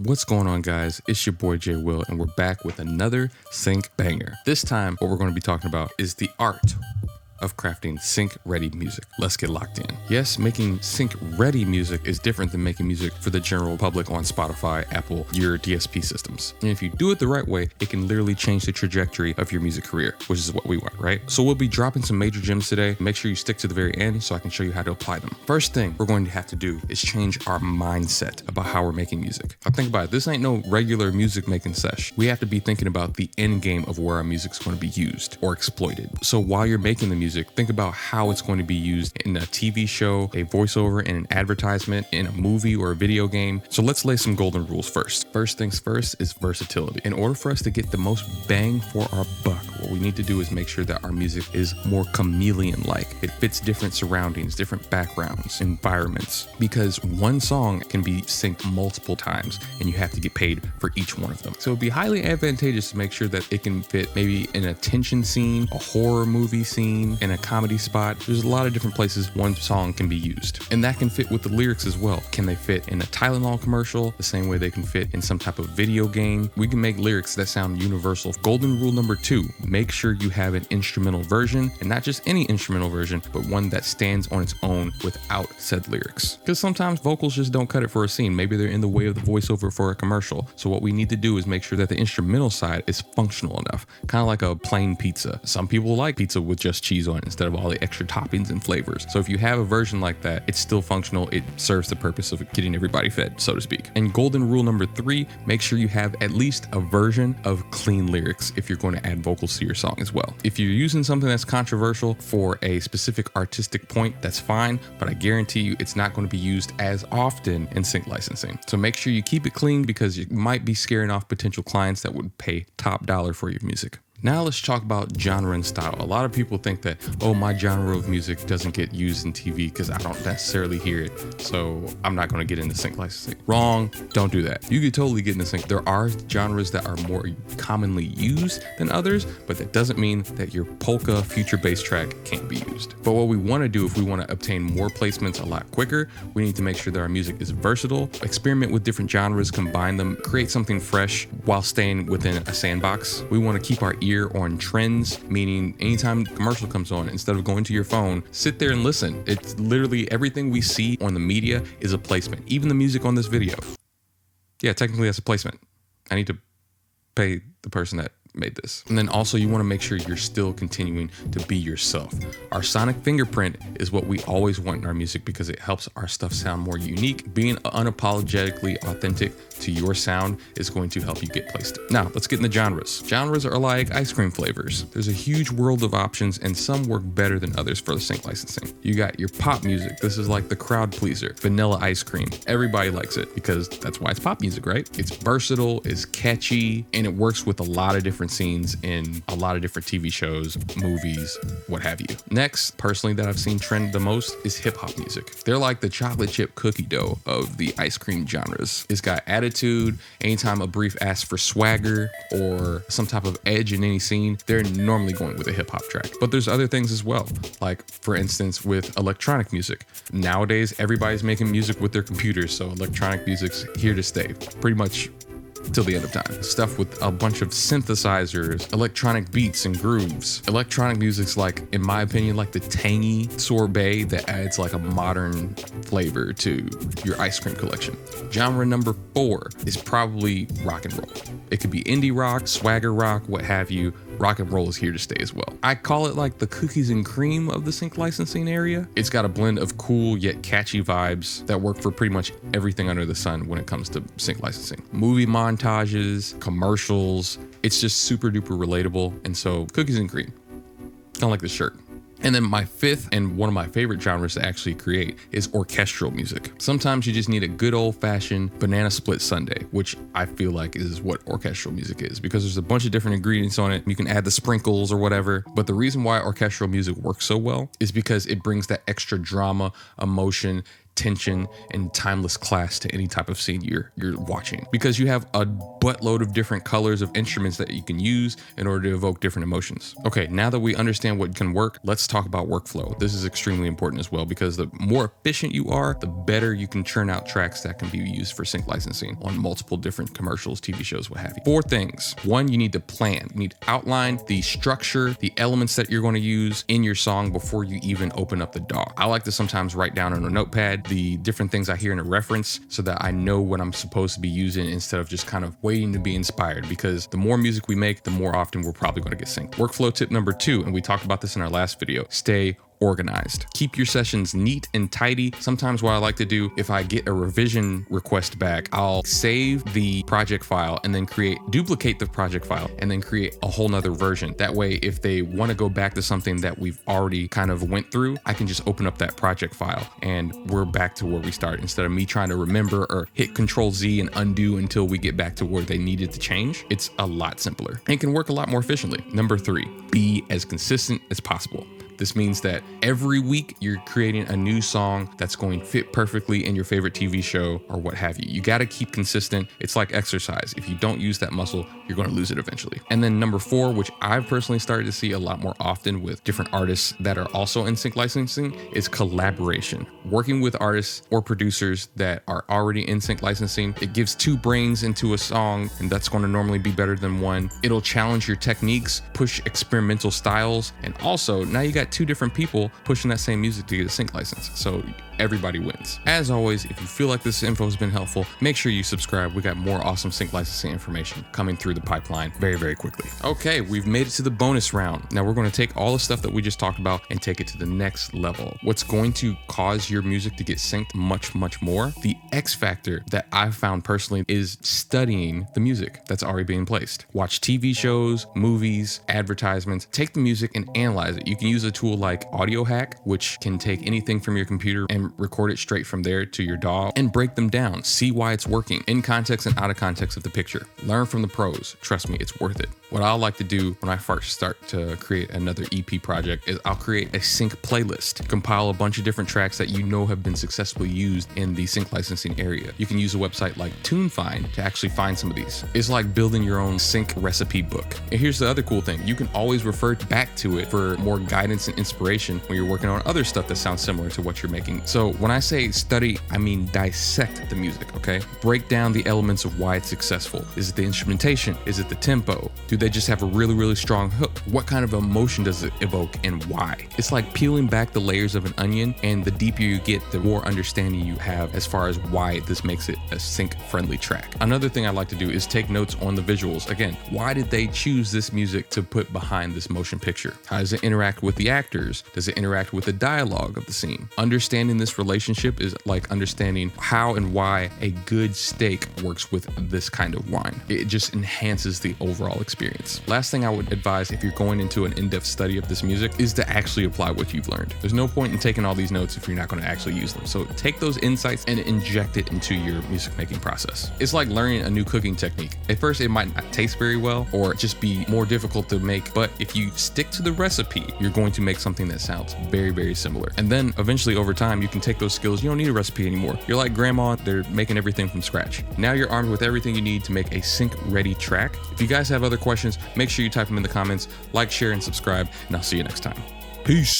What's going on, guys? It's your boy Jay Will, and we're back with another sync banger. This time, what we're going to be talking about is the art of crafting sync-ready music. Let's get locked in. Yes, making sync-ready music is different than making music for the general public on Spotify, Apple, your DSP systems. And if you do it the right way, it can literally change the trajectory of your music career, which is what we want, right? So we'll be dropping some major gems today. Make sure you stick to the very end so I can show you how to apply them. First thing we're going to have to do is change our mindset about how we're making music. Now think about it. This ain't no regular music making sesh. We have to be thinking about the end game of where our music's going to be used or exploited. So while you're making the music, think about how it's going to be used in a TV show, a voiceover, in an advertisement, in a movie or a video game. So let's lay some golden rules first. First things first is versatility. In order for us to get the most bang for our buck, what we need to do is make sure that our music is more chameleon-like. It fits different surroundings, different backgrounds, environments, because one song can be synced multiple times and you have to get paid for each one of them. So it'd be highly advantageous to make sure that it can fit maybe in a tension scene, a horror movie scene, in a comedy spot. There's a lot of different places one song can be used, and that can fit with the lyrics as well. Can they fit in a Tylenol commercial the same way they can fit in some type of video game? We can make lyrics that sound universal. Golden rule number 2, make sure you have an instrumental version, and not just any instrumental version, but one that stands on its own without said lyrics. Because sometimes vocals just don't cut it for a scene. Maybe they're in the way of the voiceover for a commercial. So what we need to do is make sure that the instrumental side is functional enough, kind of like a plain pizza. Some people like pizza with just cheese on it instead of all the extra toppings and flavors. So if you have a version like that, it's still functional. It serves the purpose of getting everybody fed, so to speak. And golden rule number 3, make sure you have at least a version of clean lyrics if you're going to add vocals to your song as well. If you're using something that's controversial for a specific artistic point, that's fine, but I guarantee you it's not going to be used as often in sync licensing. So make sure you keep it clean, because you might be scaring off potential clients that would pay top dollar for your music. Now let's talk about genre and style. A lot of people think that, oh, my genre of music doesn't get used in TV because I don't necessarily hear it, so I'm not going to get into sync licensing. Wrong. Don't do that. You could totally get into sync. There are genres that are more commonly used than others, but that doesn't mean that your polka future bass track can't be used. But what we want to do, if we want to obtain more placements a lot quicker, we need to make sure that our music is versatile, experiment with different genres, combine them, create something fresh while staying within a sandbox. We want to keep our ear on trends, meaning anytime commercial comes on, instead of going to your phone, sit there and listen. It's literally everything we see on the media is a placement. Even the music on this video. Yeah, technically that's a placement. I need to pay the person that made this. And then also you want to make sure you're still continuing to be yourself. Our sonic fingerprint is what we always want in our music because it helps our stuff sound more unique. Being unapologetically authentic to your sound is going to help you get placed. Now let's get into genres. Genres are like ice cream flavors. There's a huge world of options and some work better than others for the sync licensing. You got your pop music. This is like the crowd pleaser. Vanilla ice cream. Everybody likes it because that's why it's pop music, right? It's versatile, it's catchy, and it works with a lot of different scenes in a lot of different TV shows, movies, what have you. Next, personally, that I've seen trend the most is hip hop music. They're like the chocolate chip cookie dough of the ice cream genres. It's got attitude. Anytime a brief asks for swagger or some type of edge in any scene, they're normally going with a hip hop track. But there's other things as well. Like for instance, with electronic music. Nowadays, everybody's making music with their computers, so electronic music's here to stay. Pretty much till the end of time. Stuff with a bunch of synthesizers, electronic beats and grooves. Electronic music's like, in my opinion, like the tangy sorbet that adds like a modern flavor to your ice cream collection. Genre number 4 is probably rock and roll. It could be indie rock, swagger rock, what have you. Rock and roll is here to stay as well. I call it like the cookies and cream of the sync licensing area. It's got a blend of cool yet catchy vibes that work for pretty much everything under the sun when it comes to sync licensing. Movie montages, commercials, it's just super duper relatable. And so cookies and cream, kind of like the shirt. And then my 5th and one of my favorite genres to actually create is orchestral music. Sometimes you just need a good old-fashioned banana split sundae, which I feel like is what orchestral music is, because there's a bunch of different ingredients on it. You can add the sprinkles or whatever. But the reason why orchestral music works so well is because it brings that extra drama, emotion, tension and timeless class to any type of scene you're watching, because you have a buttload of different colors of instruments that you can use in order to evoke different emotions. Okay, now that we understand what can work, let's talk about workflow. This is extremely important as well, because the more efficient you are, the better you can churn out tracks that can be used for sync licensing on multiple different commercials, TV shows, what have you. 4 things. 1, you need to plan. You need to outline the structure, the elements that you're going to use in your song before you even open up the DAW. I like to sometimes write down on a notepad the different things I hear in a reference so that I know what I'm supposed to be using instead of just kind of waiting to be inspired, because the more music we make, the more often we're probably going to get synced. Workflow tip number 2, and we talked about this in our last video: stay organized. Keep your sessions neat and tidy. Sometimes what I like to do, if I get a revision request back, I'll save the project file and then duplicate the project file and then create a whole nother version. That way, if they want to go back to something that we've already kind of went through, I can just open up that project file and we're back to where we started, instead of me trying to remember or hit Control Z and undo until we get back to where they needed to change. It's a lot simpler and can work a lot more efficiently. Number 3, be as consistent as possible. This means that every week you're creating a new song that's going to fit perfectly in your favorite TV show or what have you. You got to keep consistent. It's like exercise. If you don't use that muscle, you're going to lose it eventually. And then number 4, which I've personally started to see a lot more often with different artists that are also in sync licensing, is collaboration. Working with artists or producers that are already in sync licensing, it gives 2 brains into a song, and that's going to normally be better than 1. It'll challenge your techniques, push experimental styles, and also now you got 2 different people pushing that same music to get a sync license. So everybody wins. As always, if you feel like this info has been helpful, make sure you subscribe. We got more awesome sync licensing information coming through the pipeline very, very quickly. Okay, we've made it to the bonus round. Now we're going to take all the stuff that we just talked about and take it to the next level. What's going to cause your music to get synced much, much more? The X factor that I've found personally is studying the music that's already being placed. Watch TV shows, movies, advertisements, take the music and analyze it. You can use a tool like Audio Hack, which can take anything from your computer and record it straight from there to your DAW and break them down. See why it's working in context and out of context of the picture. Learn from the pros. Trust me, it's worth it. What I like to do when I first start to create another EP project is I'll create a sync playlist, compile a bunch of different tracks that you know have been successfully used in the sync licensing area. You can use a website like TuneFind to actually find some of these. It's like building your own sync recipe book. And here's the other cool thing. You can always refer back to it for more guidance and inspiration when you're working on other stuff that sounds similar to what you're making. So when I say study, I mean dissect the music, okay? Break down the elements of why it's successful. Is it the instrumentation? Is it the tempo? Do they just have a really, really strong hook? What kind of emotion does it evoke and why? It's like peeling back the layers of an onion, and the deeper you get, the more understanding you have as far as why this makes it a sync-friendly track. Another thing I like to do is take notes on the visuals. Again, why did they choose this music to put behind this motion picture? How does it interact with the actors? Does it interact with the dialogue of the scene? Understanding this relationship is like understanding how and why a good steak works with this kind of wine. It just enhances the overall experience. Last thing I would advise if you're going into an in-depth study of this music is to actually apply what you've learned. There's no point in taking all these notes if you're not going to actually use them. So take those insights and inject it into your music making process. It's like learning a new cooking technique. At first, it might not taste very well or just be more difficult to make, but if you stick to the recipe, you're going to make something that sounds very, very similar. And then eventually over time, you can take those skills. You don't need a recipe anymore. You're like grandma, they're making everything from scratch. Now you're armed with everything you need to make a sync-ready track. If you guys have other questions, make sure you type them in the comments, like, share, and subscribe, and I'll see you next time. Peace.